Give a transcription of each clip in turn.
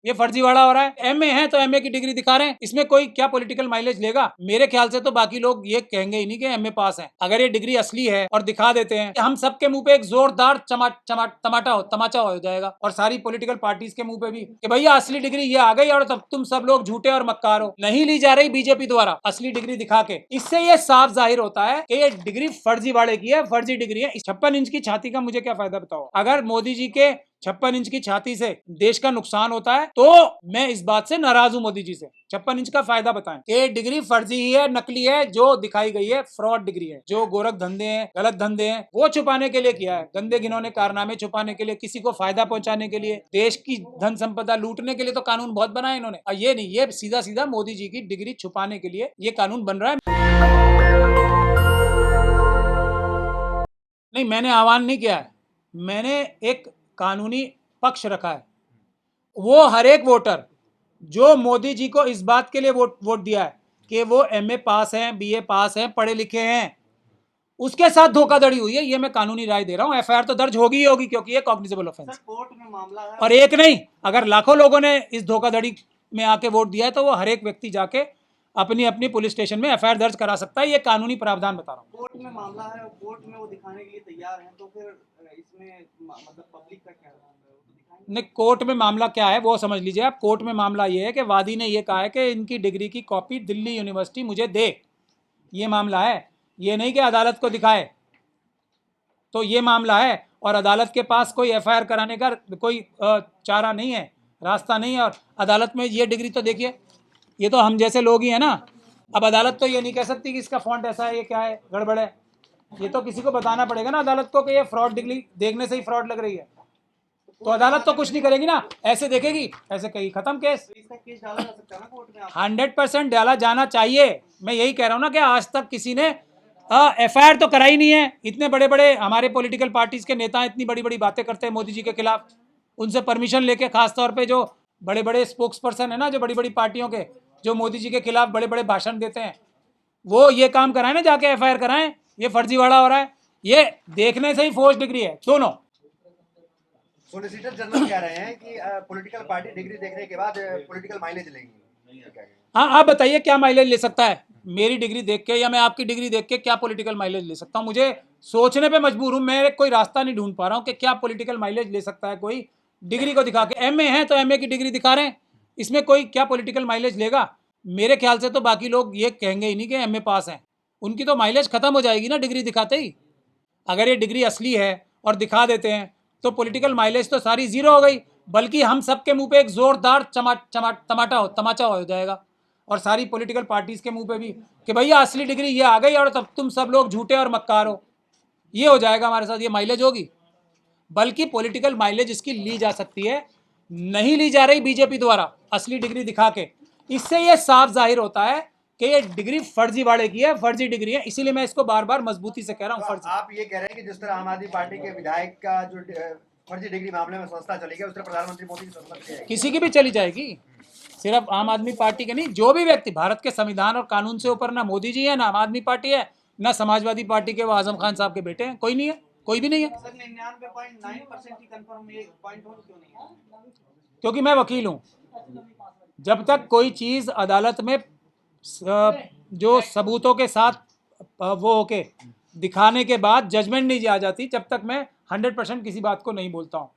ये फर्जीवाड़ा हो रहा है। एमए है तो एमए की डिग्री दिखा रहे हैं, इसमें कोई क्या पॉलिटिकल माइलेज लेगा? मेरे ख्याल से तो बाकी लोग ये कहेंगे ही नहीं कि एमए पास है। अगर ये डिग्री असली है और दिखा देते हैं, हम सबके मुंह पे एक जोरदार तमाचा हो जाएगा, और सारी पॉलिटिकल पार्टीज के मुंह पे भी कि भैया असली डिग्री ये आ गई और तब तुम सब लोग झूठे और मक्कार हो। नहीं ली जा रही बीजेपी द्वारा असली डिग्री दिखा के। इससे ये साफ जाहिर होता है कि ये डिग्री फर्जीवाड़े की है, फर्जी डिग्री है। 56 इंच की छाती का मुझे क्या फायदा बताओ? अगर मोदी जी के 56 इंच की छाती से देश का नुकसान होता है तो मैं इस बात से नाराज हूं मोदी जी से। 56 इंच का फायदा बताएं। ये डिग्री फर्जी ही है, नकली है, जो दिखाई गई है फ्रॉड डिग्री है। जो गोरख धंधे हैं, गलत धंधे हैं, वो छुपाने के लिए किया है। गंदे घिनौने कारनामे छुपाने के लिए, किसी को फायदा पहुंचाने के लिए, देश की धन संपदा लूटने के लिए तो कानून बहुत बनाए इन्होंने। और ये नहीं, ये सीधा सीधा मोदी जी की डिग्री छुपाने के लिए ये कानून बन रहा है। नहीं, मैंने आह्वान नहीं किया है, मैंने एक कानूनी पक्ष रखा है। वो हर एक वोटर जो मोदी जी को इस बात के लिए वोट दिया है कि वो एमए पास हैं, बीए पास हैं, पढ़े लिखे हैं, उसके साथ धोखाधड़ी हुई है, ये मैं कानूनी राय दे रहा हूं। एफआईआर तो दर्ज होगी ही होगी, क्योंकि ये कॉग्निजेबल ऑफेंस। कोर्ट में मामला है और एक नहीं, अगर लाखों लोगों ने इस धोखाधड़ी में आके वोट दिया है तो वो हर एक व्यक्ति जाके अपनी अपनी पुलिस स्टेशन में एफआईआर दर्ज करा सकता है। ये कानूनी प्रावधान बता रहा हूँ। कोर्ट में मामला है और कोर्ट में वो दिखाने के लिए तैयार हैं, तो फिर इसमें मतलब पब्लिक का क्या नहीं, कोर्ट में मामला क्या है वो समझ लीजिए आप। कोर्ट में मामला ये है कि वादी ने ये कहा है कि इनकी डिग्री की कॉपी दिल्ली यूनिवर्सिटी मुझे दे, ये मामला है। ये नहीं कि अदालत को दिखाए, तो ये मामला है। और अदालत के पास कोई एफआईआर कराने का कोई चारा नहीं है, रास्ता नहीं है। और अदालत में ये डिग्री तो देखिए, ये तो हम जैसे लोग ही हैं ना। अब अदालत तो ये नहीं कह सकती कि इसका फॉन्ट ऐसा है, ये क्या है, गड़बड़ है। ये तो किसी को बताना पड़ेगा ना अदालत को कि ये फ्रॉड डिग्री, देखने से ही फ्रॉड लग रही है। तो अदालत तो कुछ नहीं करेगी ना, ऐसे देखेगी, ऐसे कही खत्म केस। इसका केस डाला जा सकता है ना कोर्ट में? 100% डाला जाना चाहिए। मैं यही कह रहा हूँ ना कि आज तक किसी ने एफआईआर तो कराई नहीं है। इतने बड़े बड़े हमारे पॉलिटिकल पार्टीज के नेता इतनी बड़ी बड़ी बातें करते हैं मोदी जी के खिलाफ, उनसे परमिशन लेके, खासतौर पे जो बड़े बड़े स्पोक्स पर्सन है ना, जो बड़ी बड़ी पार्टियों के, जो मोदी जी के खिलाफ बड़े बड़े भाषण देते हैं, वो ये काम कराएं ना, जाके एफआईआर कराएं। ये फर्जीवाड़ा हो रहा है, ये देखने से ही फोर्स डिग्री है दोनों। सोलिसिटर जनरल कह रहे हैं कि पॉलिटिकल पार्टी डिग्री देखने के बाद पॉलिटिकल माइलेज लेंगी। हाँ, आप बताइए क्या माइलेज ले सकता है मेरी डिग्री देख के, या मैं आपकी डिग्री देख के क्या पॉलिटिकल माइलेज ले सकता हूँ? मुझे सोचने पे मजबूर हूँ। मैं कोई रास्ता नहीं ढूंढ पा रहा हूँ कि क्या पॉलिटिकल माइलेज ले सकता है कोई डिग्री को दिखा के। एमए है तो एमए की डिग्री दिखा रहे हैं, इसमें कोई क्या पॉलिटिकल माइलेज लेगा? मेरे ख्याल से तो बाकी लोग ये कहेंगे ही नहीं कि एमए पास है। उनकी तो माइलेज खत्म हो जाएगी ना डिग्री दिखाते ही। अगर ये डिग्री असली है और दिखा देते हैं तो पॉलिटिकल माइलेज तो सारी जीरो हो गई, बल्कि हम सबके मुंह पे एक जोरदार तमाचा हो जाएगा, और सारी पॉलिटिकल पार्टीज के मुंह पे भी कि भैया असली डिग्री ये आ गई और तब तुम सब लोग झूठे और मक्कार हो। ये हो जाएगा हमारे साथ, ये माइलेज होगी। बल्कि पॉलिटिकल माइलेज इसकी ली जा सकती है, नहीं ली जा रही बीजेपी द्वारा असली डिग्री दिखा के। इससे ये साफ जाहिर होता है कि ये डिग्री फर्जीवाड़े की है, फर्जी डिग्री है। इसीलिए मैं इसको बार बार मजबूती से कह रहा हूँ, फर्जी। आप ये कह रहे हैं कि जिस तरह आम आदमी पार्टी के विधायक का जो फर्जी डिग्री मामले में संस्था चली गई, उस तरह प्रधानमंत्री मोदी की संस्था किसी की भी चली जाएगी, सिर्फ आम आदमी पार्टी के नहीं, जो भी व्यक्ति। भारत के संविधान और कानून से ऊपर ना मोदी जी है, ना आम आदमी पार्टी है, ना समाजवादी पार्टी के वो आजम खान साहब के बेटे हैं। कोई नहीं है, कोई भी नहीं है। सर 99.9% ही कंफर्म एक पॉइंट हो क्यों नहीं है? क्योंकि मैं वकील हूँ। जब तक कोई चीज अदालत में जो सबूतों के साथ वो होके दिखाने के बाद जजमेंट नहीं आ जाती, जब तक मैं 100% किसी बात को नहीं बोलता हूँ।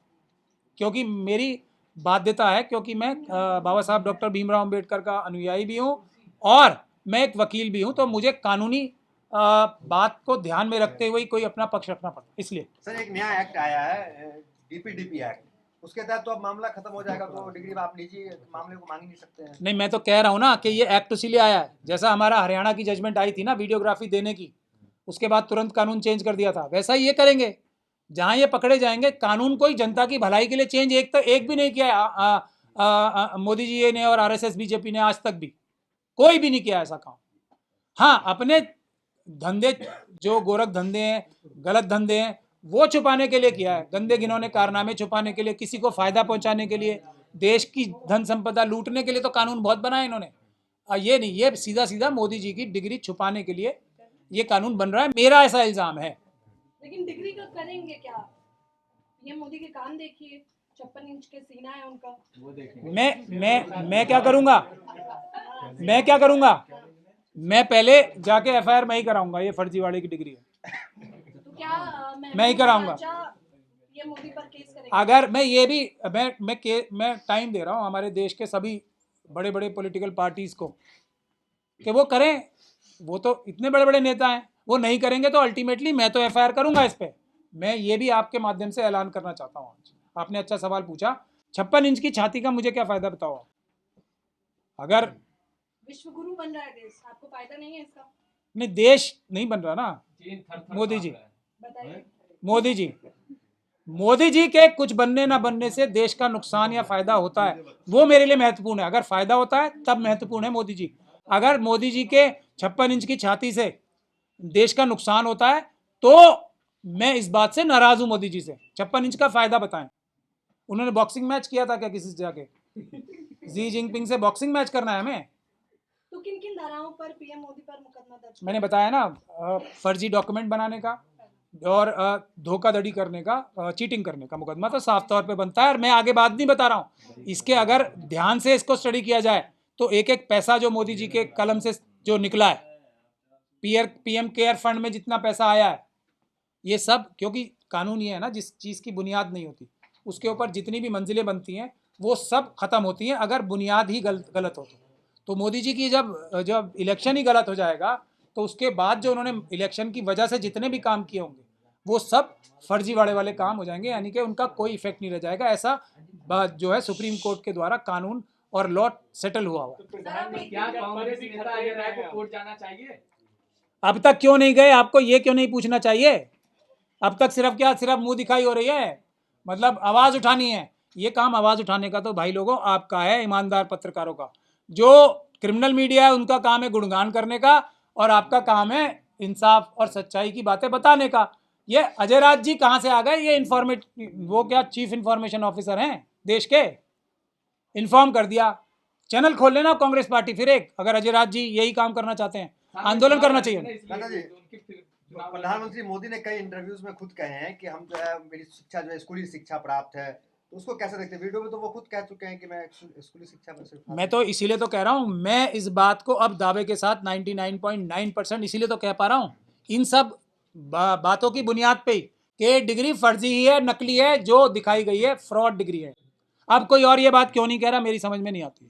क्योंकि मेरी बाध्यता है, क्योंकि मैं बाबा साहब डॉक्टर भीमराव अंबेडकर का अनुयायी भी हूँ और मैं एक वकील भी हूँ। तो मुझे कानूनी बात को ध्यान में रखते हुए कोई अपना पक्ष रखना पड़ता, इसलिए। सर एक नया एक्ट आया है, डीपीडीपी एक्ट, उसके तहत तो अब मामला खत्म हो जाएगा, तो डिग्री आप लीजिए, मामले को मांग ही नहीं सकते हैं। नहीं, मैं तो कह रहा हूँ ना कि ये एक्ट इसीलिए आया है, जैसा हमारा हरियाणा की जजमेंट आई थी ना वीडियोग्राफी देने की, उसके बाद तुरंत कानून चेंज कर दिया था, वैसा ही ये करेंगे। जहां ये पकड़े जाएंगे, कानून कोई जनता की भलाई के लिए चेंज एक भी नहीं किया मोदी जी ने और आरएसएस बीजेपी ने आज तक भी, कोई भी नहीं किया ऐसा काम। हाँ, अपने धंधे, जो गोरख धंधे हैं, गलत धंधे हैं, वो छुपाने के लिए किया है। गंदे घिनौने कारनामे छुपाने के लिए, किसी को फायदा पहुंचाने के लिए, देश की धन संपदा लूटने के लिए तो कानून बहुत बनाए इन्होंने। ये नहीं, ये सीधा सीधा मोदी जी की डिग्री छुपाने के लिए ये कानून बन रहा है, मेरा ऐसा इल्जाम है। लेकिन डिग्री का करेंगे क्या? ये मोदी के कान देखिए, 56 इंच के सीना है उनका। मैं क्या करूंगा? मैं क्या करूंगा? मैं पहले जाके एफआईआर मैं ही कराऊंगा, ये फर्जीवाड़े की डिग्री है। तो क्या मैं ही कराऊंगा। ये मोदी पर केस करेंगे? अगर मैं ये भी मैं टाइम दे रहा हूँ हमारे देश के सभी बड़े बड़े पॉलिटिकल पार्टीज को कि वो करें। वो तो इतने बड़े बड़े नेता हैं, वो नहीं करेंगे तो अल्टीमेटली मैं तो एफआईआर करूंगा इस पे। मैं ये भी आपके माध्यम से ऐलान करना चाहता हूँ। आज आपने अच्छा सवाल पूछा। 56 इंच की छाती का मुझे क्या फायदा बताओ? अगर विश्व गुरु बन रहा है देश, आपको फायदा नहीं है इसका? नहीं, देश नहीं बन रहा ना मोदी जी। बताइए। मोदी जी के कुछ बनने ना बनने से देश का नुकसान या फायदा होता है, वो मेरे लिए महत्वपूर्ण है। अगर फायदा होता है तब महत्वपूर्ण है मोदी जी। अगर मोदी जी के 56 इंच की छाती से देश का नुकसान होता है तो मैं इस बात से नाराज हूं मोदी जी से। 56 इंच का फायदा बताएं। उन्होंने बॉक्सिंग मैच किया था क्या किसी से जाके? जी जिनपिंग से बॉक्सिंग मैच करना है हमें? तो किन किन धाराओं पर पीएम मोदी पर मुकदमा दर्ज? मैंने बताया ना, फर्जी डॉक्यूमेंट बनाने का और धोखाधड़ी करने का, चीटिंग करने का मुकदमा तो साफ तौर पे बनता है। और मैं आगे बात नहीं बता रहा हूँ इसके, अगर ध्यान से इसको स्टडी किया जाए तो एक एक पैसा जो मोदी जी के कलम से जो निकला है, पीएम केयर फंड में जितना पैसा आया है, ये सब क्योंकि कानून ये है ना, जिस चीज़ की बुनियाद नहीं होती उसके ऊपर जितनी भी मंजिलें बनती हैं वो सब खत्म होती हैं अगर बुनियाद ही गलत हो तो मोदी जी की जब इलेक्शन ही गलत हो जाएगा तो उसके बाद जो उन्होंने इलेक्शन की वजह से जितने भी काम किए होंगे वो सब फर्जीवाड़े वाले काम हो जाएंगे, यानी कि उनका कोई इफेक्ट नहीं रह जाएगा। ऐसा बात जो है सुप्रीम कोर्ट के द्वारा कानून और लॉ सेटल हुआ हुआ। क्या कांग्रेस नेता अजय राय को कोर्ट जाना चाहिए? अब तक क्यों नहीं गए? आपको ये क्यों नहीं पूछना चाहिए? अब तक सिर्फ मुंह दिखाई हो रही है, मतलब आवाज उठानी है। ये काम आवाज उठाने का तो भाई लोगों आपका है, ईमानदार पत्रकारों का। जो क्रिमिनल मीडिया है उनका काम है गुणगान करने का और आपका काम है इंसाफ और सच्चाई की बातें बताने का। ये अजय राज जी कहाँ से आ गए? ये वो क्या चीफ इंफॉर्मेशन ऑफिसर हैं देश के? इन्फॉर्म कर दिया, चैनल खोल लेना कांग्रेस पार्टी फिर एक, अगर अजय राज जी यही काम करना चाहते हैं, आंदोलन करना चाहिए। प्रधानमंत्री मोदी ने कई इंटरव्यूज में खुद कहे हैं कि हम जो है मेरी शिक्षा जो है स्कूली शिक्षा प्राप्त है, तो उसको कैसे देखते हैं? वीडियो में तो वो खुद कह चुके हैं कि मैं स्कूली शिक्षा में सिर्फ। मैं तो इसीलिए तो कह रहा हूँ, मैं इस बात को अब दावे के साथ 99.9% इसीलिए तो कह पा रहा हूँ इन सब बातों की बुनियाद पे कि डिग्री फर्जी ही है, नकली है, जो दिखाई गई है फ्रॉड डिग्री है। अब कोई और ये बात क्यों नहीं कह रहा मेरी समझ में नहीं आती।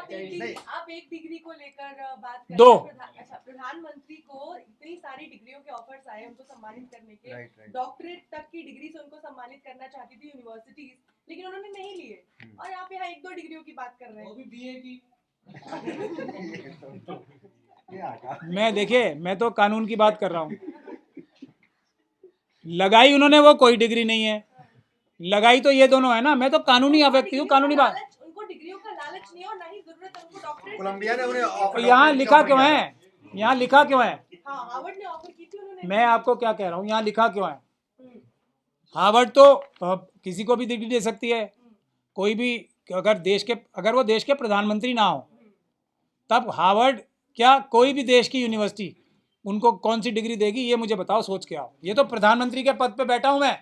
आप एक डिग्री को लेकर बात कर दो। अच्छा, प्रधानमंत्री को इतनी सारी डिग्रियों के ऑफर्स आए उनको सम्मानित करने के, डॉक्टरेट तक की डिग्री से उनको सम्मानित करना चाहती थी यूनिवर्सिटीज, लेकिन उन्होंने नहीं लिए। और आप यहाँ 1-2 डिग्रियों की बात कर रहे हैं, वो भी बीए की। मैं तो कानून की बात कर रहा हूँ। लगाई उन्होंने वो कोई डिग्री नहीं है, लगाई तो ये दोनों है ना। मैं तो कानूनी व्यक्ति हूँ, कानूनी बात। उनको डिग्रियों का लालच नहीं और ना ही जरूरत है उनको डॉक्टरेट। कोलंबिया ने उन्हें यहाँ लिखा क्यों है? यहाँ लिखा क्यों है? हाँ, हार्वर्ड ने ऑफर की थी उन्होंने। मैं आपको क्या कह रहा हूँ, यहाँ लिखा क्यों है? हार्वर्ड तो किसी को भी डिग्री दे सकती है, कोई भी। अगर वो देश के प्रधानमंत्री ना हो तब हार्वर्ड क्या कोई भी देश की यूनिवर्सिटी उनको कौन सी डिग्री देगी? ये मुझे बताओ, सोच के आओ। ये तो प्रधानमंत्री के पद पे बैठा हूं मैं,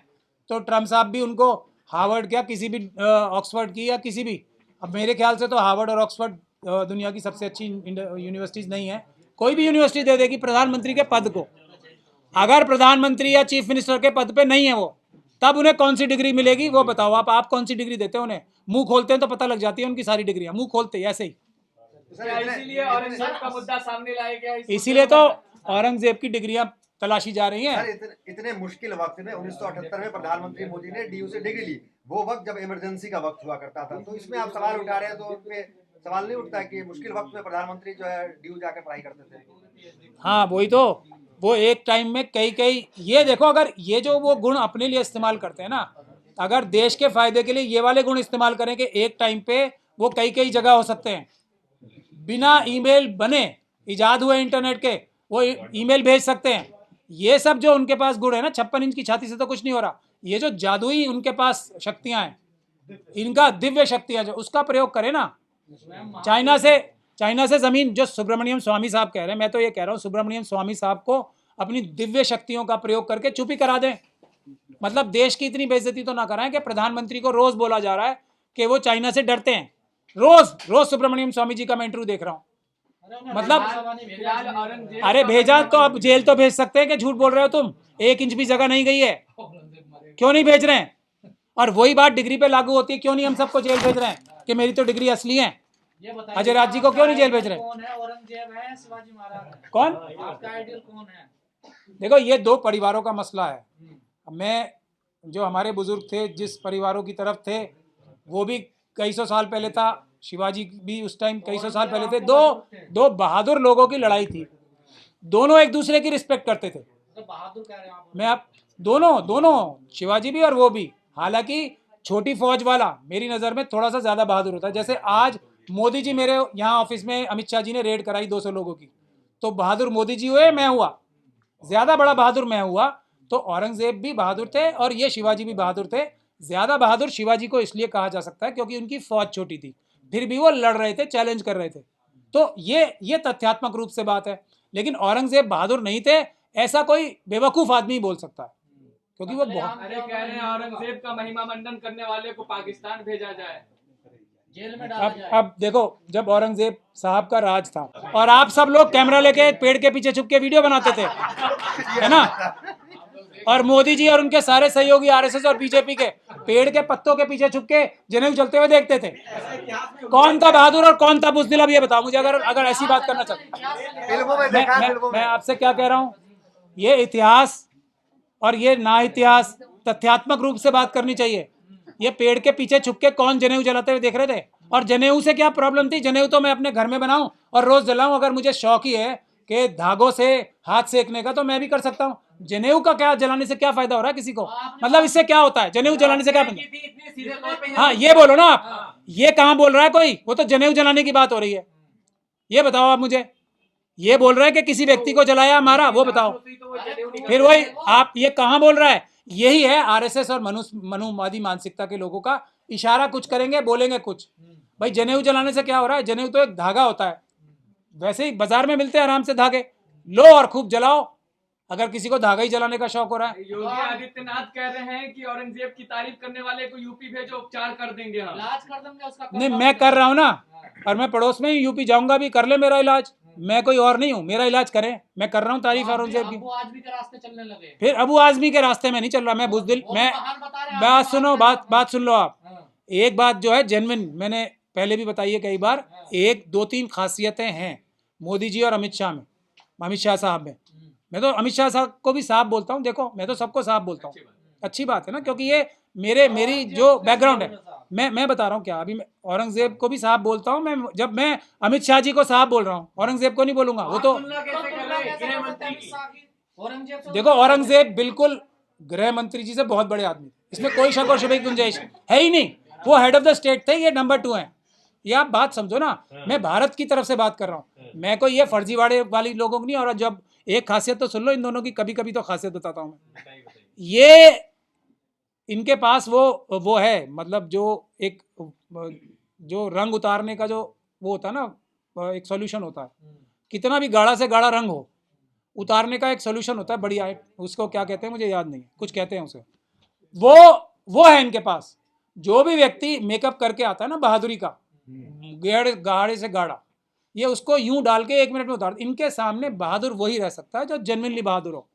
तो ट्रम्प साहब भी उनको हार्वर्ड क्या किसी भी ऑक्सफोर्ड की या किसी भी, अब मेरे ख्याल से तो हार्वर्ड और ऑक्सफोर्ड दुनिया की सबसे अच्छी यूनिवर्सिटीज़ नहीं है, कोई भी यूनिवर्सिटी दे देगी प्रधानमंत्री के पद को। अगर प्रधानमंत्री या चीफ मिनिस्टर के पद पे नहीं है वो, तब उन्हें कौन सी डिग्री मिलेगी वो बताओ। आप कौन सी डिग्री देते हो उन्हें? मुंह खोलते हैं तो पता लग जाती है उनकी सारी डिग्रियां, मुंह खोलते ही ऐसे ही। इसीलिए औरंगजेब का मुद्दा सामने लाया गया, इसीलिए तो औरंगजेब की डिग्रियां तलाशी जा रही हैं। सर इतने मुश्किल वक्त में 1978 में प्रधानमंत्री मोदी ने डीयू से डिग्री ली, वो वक्त जब इमरजेंसी का वक्त हुआ करता था, तो इसमें आप सवाल उठा रहे हैं, तो उन पे सवाल नहीं उठता कि मुश्किल वक्त में प्रधानमंत्री जो है डीयू जाकर पढ़ाई करते थे? हाँ वही तो, वो एक टाइम में कई ये देखो, अगर ये जो वो गुण अपने लिए इस्तेमाल करते हैं ना, अगर देश के फायदे के लिए ये वाले गुण इस्तेमाल करें कि एक टाइम पे वो कई जगह हो सकते हैं, बिना ईमेल बने इजाद हुए इंटरनेट के वो ईमेल भेज सकते हैं। ये सब जो उनके पास गुण है ना, 56 इंच की छाती से तो कुछ नहीं हो रहा। ये जो जादुई उनके पास शक्तियां हैं, इनका दिव्य शक्तियां जो, उसका प्रयोग करें ना। चाइना से जमीन, जो सुब्रमण्यम स्वामी साहब कह रहे हैं, मैं तो ये कह रहा हूँ सुब्रमण्यम स्वामी साहब को अपनी दिव्य शक्तियों का प्रयोग करके चुप ही करा दें। मतलब देश की इतनी बेइज्जती तो ना कराएं कि प्रधानमंत्री को रोज बोला जा रहा है कि वो चाइना से डरते हैं। रोज सुब्रमण्यम स्वामी जी का मैं इंटरव्यू देख रहा हूँ। मतलब अरे भेजा तो अब जेल तो भेज सकते हैं कि झूठ बोल रहे हो तुम, 1 इंच भी जगह नहीं गई है, क्यों नहीं भेज रहे हैं? और वही बात डिग्री पे लागू होती है, क्यों नहीं हम सबको जेल भेज रहे हैं कि मेरी तो डिग्री असली है? अजय राज जी को क्यों नहीं जेल भेज रहे? कौन है? औरंगजेब है, शिवाजी महाराज है? कौन? आपका आइडियल कौन है? देखो ये 2 परिवारों का मसला है। मैं जो हमारे बुजुर्ग थे जिस परिवारों की तरफ थे वो भी कई सौ साल पहले था, शिवाजी भी उस टाइम कई सौ साल पहले थे। दो बहादुर लोगों की लड़ाई थी, दोनों एक दूसरे की रिस्पेक्ट करते थे। तो बहादुर कह रहे हैं आप? मैं आप दोनों शिवाजी भी और वो भी। हालांकि छोटी फौज वाला मेरी नज़र में थोड़ा सा ज़्यादा बहादुर होता है। जैसे आज मोदी जी मेरे यहाँ ऑफिस में, अमित शाह जी ने रेड कराई 200 लोगों की, तो बहादुर मोदी जी हुए, मैं हुआ, ज़्यादा बड़ा बहादुर मैं हुआ। तो औरंगजेब भी बहादुर थे और ये शिवाजी भी बहादुर थे। ज़्यादा बहादुर शिवाजी को इसलिए कहा जा सकता है क्योंकि उनकी फौज छोटी थी, फिर भी वो लड़ रहे थे, चैलेंज कर रहे थे। तो ये तथ्यात्मक रूप से बात है। लेकिन औरंगजेब बहादुर नहीं थे ऐसा कोई बेवकूफ़ आदमी बोल सकता है, क्योंकि वो बहुत। अरे कह रहे हैं औरंगजेब का महिमा मंडन करने वाले को पाकिस्तान भेजा जाए, जेल में डाला जाए। अब देखो, जब औरंगजेब साहब का राज था और आप सब लोग कैमरा लेके पेड़ के पीछे छुप के वीडियो बनाते थे, है ना? और मोदी जी और उनके सारे सहयोगी आरएसएस और बीजेपी के पेड़ के पत्तों के पीछे छुप के जनेऊ चलते हुए देखते थे। कौन था बहादुर और कौन था बुज़दिल? अब ये बताओ मुझे, अगर ऐसी बात करना चाहते। मैं आपसे क्या कह रहा हूँ, ये इतिहास और ये ना इतिहास तथ्यात्मक रूप से बात करनी चाहिए। ये पेड़ के पीछे छुप के कौन जनेऊ जलाते हुए देख रहे थे? और जनेऊ से क्या प्रॉब्लम थी? जनेऊ तो मैं अपने घर में बनाऊं और रोज जलाऊं। अगर मुझे शौक ही है कि धागों से हाथ सेकने का तो मैं भी कर सकता हूं। जनेऊ का क्या, जलाने से क्या फायदा हो रहा है किसी को? मतलब इससे क्या होता है? जनेऊ जलाने से क्या फायदा? हाँ ये बोलो ना आप, ये कहाँ बोल रहा है कोई? वो तो जनेऊ जलाने की बात हो रही है। ये बताओ आप मुझे, ये बोल रहा है कि किसी व्यक्ति को जलाया मारा, वो बताओ। फिर वही आप ये कहाँ बोल रहा है? यही है आरएसएस और मनुवादी मानसिकता के लोगों का। इशारा कुछ करेंगे, बोलेंगे कुछ। भाई जनेऊ जलाने से क्या हो रहा है? जनेऊ तो एक धागा होता है, वैसे ही बाजार में मिलते हैं आराम से धागे, लो और खूब जलाओ अगर किसी को धागा ही जलाने का शौक हो रहा है। योगी आदित्यनाथ कह रहे हैं कि औरंगजेब की तारीफ करने वाले को यूपी भेजो, उपचार कर देंगे हम, इलाज कर देंगे उसका। नहीं मैं कर रहा हूँ ना, और मैं पड़ोस में ही यूपी जाऊंगा भी, कर ले मेरा इलाज। मैं कोई और नहीं हूँ, मेरा इलाज करें। मैं कर रहा हूँ तारीफ औरंगजेब की। अबू आजमी के रास्ते चलने लगे। फिर अबू आजमी के रास्ते में नहीं चल रहा मैं, बुज़दिल। मैं बात सुनो, बात सुन लो आप। एक बात जो है जेन्युइन, मैंने पहले भी बताई है कई बार, 1 2 3 खासियतें हैं मोदी जी और अमित शाह साहब में। मैं तो अमित शाह साहब को भी साफ बोलता हूँ। देखो मैं तो सबको साफ बोलता हूँ, अच्छी बात है ना, क्योंकि ये मेरी जो बैकग्राउंड है। मैं बता रहा हूँ क्या, अभी मैं औरंगजेब को भी साफ बोलता हूँ। जब मैं अमित शाह जी को साफ बोल रहा हूँ, औरंगजेब को नहीं बोलूंगा। वो तो देखो, औरंगजेब बिल्कुल गृह मंत्री जी से बहुत बड़े आदमी, इसमें कोई शक और शुबे की गुंजाइश है ही नहीं। वो हेड ऑफ द स्टेट थे, ये नंबर 2 है। ये आप बात समझो ना, मैं भारत की तरफ से बात कर रहा हूँ, मैं कोई ये फर्जीवाड़े वाली लोगों की नहीं। और जब एक खासियत तो सुन लो इन दोनों की, कभी कभी तो खासियत बताता हूँ मैं। ये इनके पास वो है, मतलब जो रंग उतारने का जो वो होता है ना, एक सॉल्यूशन होता है। कितना भी गाढ़ा से गाढ़ा रंग हो, उतारने का एक सॉल्यूशन होता है बढ़िया, उसको क्या कहते हैं मुझे याद नहीं है, कुछ कहते हैं उसे। वो है इनके पास। जो भी व्यक्ति मेकअप करके आता है ना बहादुरी का, गाढ़े से गाढ़ा, ये उसको यूं डाल के 1 मिनट में उतार। इनके सामने बहादुर वही रह सकता है जो जेन्युइनली बहादुर हो।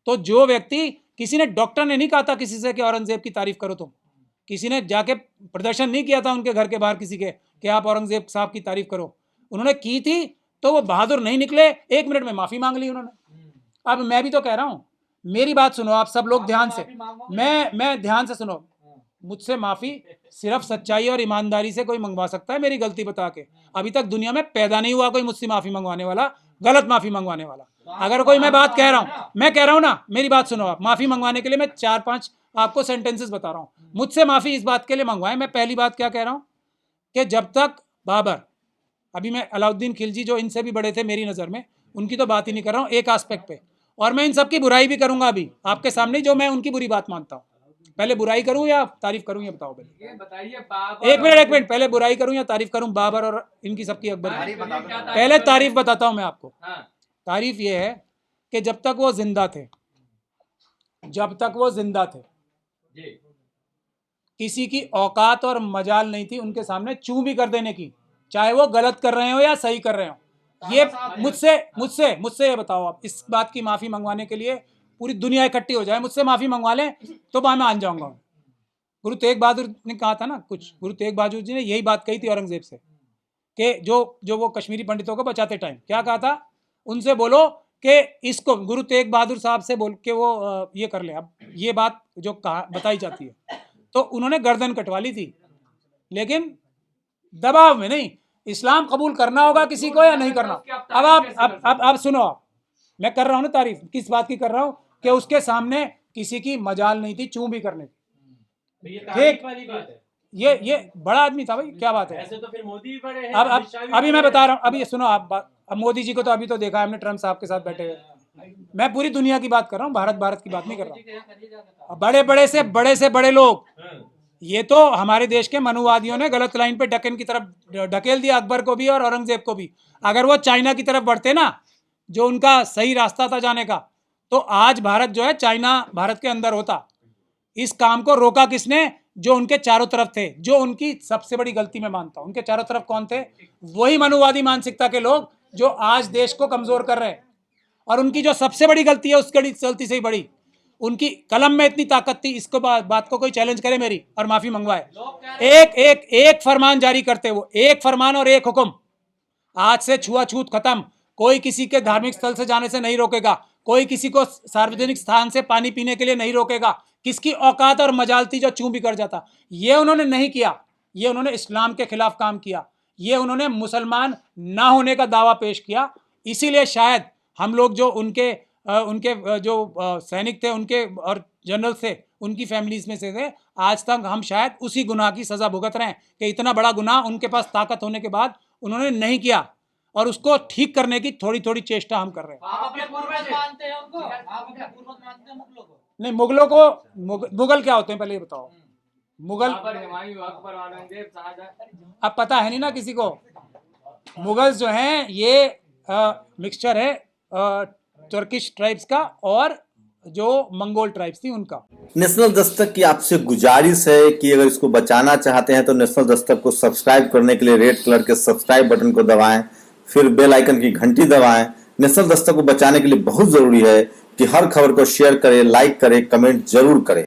तो जो व्यक्ति, किसी ने, डॉक्टर ने नहीं कहा था किसी से कि औरंगजेब की तारीफ करो तुम, किसी ने जाके प्रदर्शन नहीं किया था उनके घर के बाहर किसी के कि आप औरंगजेब साहब की तारीफ करो। उन्होंने की थी तो वो बहादुर नहीं निकले, 1 मिनट में माफी मांग ली उन्होंने। अब मैं भी तो कह रहा हूँ, मेरी बात सुनो आप सब लोग ध्यान से, मैं ध्यान से सुनो। मुझसे माफी सिर्फ सच्चाई और ईमानदारी से कोई मंगवा सकता है, मेरी गलती बता के। अभी तक दुनिया में पैदा नहीं हुआ कोई मुझसे माफी मंगवाने वाला, गलत माफी मंगवाने वाला। अगर कोई मैं बात कह रहा हूँ, मैं कह रहा हूँ ना, मेरी बात सुनो आप। माफी मंगवाने के लिए मैं 4-5 आपको सेंटेंसेस बता रहा हूँ। मुझसे माफी इस बात के लिए मंगवाएं। मैं पहली बात क्या कह रहा हूँ कि जब तक बाबर, अभी मैं अलाउद्दीन खिलजी जो इनसे भी बड़े थे मेरी नज़र में, उनकी तो बात ही नहीं कर रहा हूँ एक एस्पेक्ट पे, और मैं इन सब की बुराई भी करूंगा अभी आपके सामने, जो मैं उनकी बुरी बात मानता हूँ। पहले बुराई करूं या तारीफ करूं, ये बताओ पहले। ये बताइए बाबर, एक मिनट, पहले बुराई करूं या तारीफ करूं बाबर और इनकी सबकी अकबर? पहले तारीफ बताता हूं मैं आपको। तारीफ ये है कि जब तक वो जिंदा थे, जब तक वो जिंदा थे। जी किसी की औकात और मजाल नहीं थी उनके सामने चूं भी कर देने की, चाहे वो गलत कर रहे हो या सही कर रहे हो। ये मुझसे मुझसे मुझसे ये बताओ, आप इस बात की माफी मंगवाने के लिए पूरी दुनिया इकट्ठी हो जाए, मुझसे माफी मंगवा लें तो मैं मान जाऊंगा। गुरु तेग बहादुर ने कहा था ना, कुछ गुरु तेग बहादुर जी ने यही बात कही थी औरंगजेब से कि जो वो कश्मीरी पंडितों को बचाते टाइम क्या कहा था, उनसे बोलो कि इसको गुरु तेग बहादुर साहब से बोल के वो ये कर ले। अब ये बात जो कहा बताई जाती है, तो उन्होंने गर्दन कटवा ली थी, लेकिन दबाव में नहीं। इस्लाम कबूल करना होगा किसी को या नहीं करना। अब आप सुनो, आप मैं कर रहा हूँ ना तारीफ, किस बात की कर रहा हूँ कि उसके सामने किसी की मजाल नहीं थी चूं भी करने की। ठीक, ये बड़ा आदमी था भाई, क्या बात है। ऐसे तो फिर मोदी भी बड़े हैं, अब अभी मैं बता रहा हूँ, अभी सुनो आप अब मोदी जी को तो अभी तो देखा है हमने ट्रम्प साहब के साथ बैठे हुए। मैं पूरी दुनिया की बात कर रहा हूँ, भारत की बात नहीं कर रहा हूँ। बड़े से बड़े लोग, ये तो हमारे देश के मनुवादियों ने गलत लाइन पे डकन की तरफ ढकेल दिया, अकबर को भी और औरंगजेब को भी। अगर वो चाइना की तरफ बढ़ते ना, जो उनका सही रास्ता था जाने का, तो आज भारत जो है चाइना भारत के अंदर होता। इस काम को रोका किसने? जो उनके चारों तरफ थे, जो उनकी सबसे बड़ी गलती मैं मानता हूं। उनके चारों तरफ कौन थे? वही मनुवादी मानसिकता के लोग जो आज देश को कमजोर कर रहे हैं। और उनकी जो सबसे बड़ी गलती है, उसकी गलती से ही बड़ी, उनकी कलम में इतनी ताकत थी, इसको बात को कोई चैलेंज करे मेरी और माफी मंगवाए। एक फरमान जारी करते, वो एक फरमान और एक हुक्म, आज से छुआछूत खत्म। कोई किसी के धार्मिक स्थल से जाने से नहीं रोकेगा, कोई किसी को सार्वजनिक स्थान से पानी पीने के लिए नहीं रोकेगा। किसकी औकात और मजाल थी जो चूं भी कर जाता? ये उन्होंने नहीं किया। ये उन्होंने इस्लाम के खिलाफ काम किया, ये उन्होंने मुसलमान ना होने का दावा पेश किया। इसीलिए शायद हम लोग जो उनके जो सैनिक थे, उनके और जनरल थे, उनकी फैमिलीज में से थे, आज तक हम शायद उसी गुनाह की सजा भुगत रहे हैं कि इतना बड़ा गुनाह उनके पास ताकत होने के बाद उन्होंने नहीं किया, और उसको ठीक करने की थोड़ी थोड़ी चेष्टा हम कर रहे हैं। आप अपने पूर्वज मानते हैं उनको? आप अपने पूर्वज मानते हैं मुगलों को? नहीं, मुगलों को मुगल क्या होते हैं पहले ये बताओ। मुगल हुमायूं, अकबर, औरंगजेब, शाहजहां, अब पता है नहीं ना किसी को। मुगल्स जो हैं ये मिक्सचर है तुर्किश ट्राइब्स का और जो मंगोल ट्राइब्स थी उनका। नेशनल दस्तक की आपसे गुजारिश है कि अगर इसको बचाना चाहते हैं तो नेशनल दस्तक को सब्सक्राइब करने के लिए रेड कलर के सब्सक्राइब बटन को दबाएं, फिर बेल आइकन की घंटी दबाएं। नेशनल दस्तक को बचाने के लिए बहुत जरूरी है कि हर खबर को शेयर करें, लाइक करें, कमेंट जरूर करें।